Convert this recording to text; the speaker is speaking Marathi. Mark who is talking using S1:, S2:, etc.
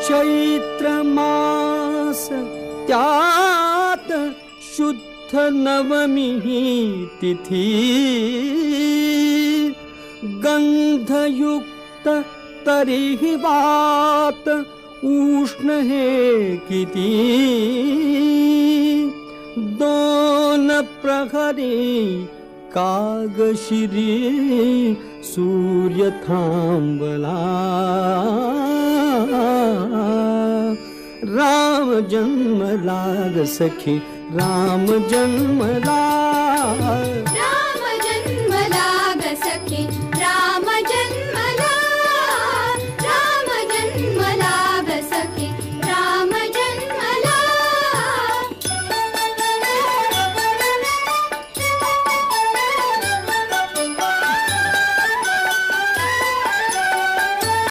S1: चैत्र मास त्यात शुद्ध नवमी तिथी गंधयुक्त तरीही वात उष्ण हे किती दोन प्रहरी कागशिरी सूर्य थांबला राम जन्मला ग सखी राम जन्मला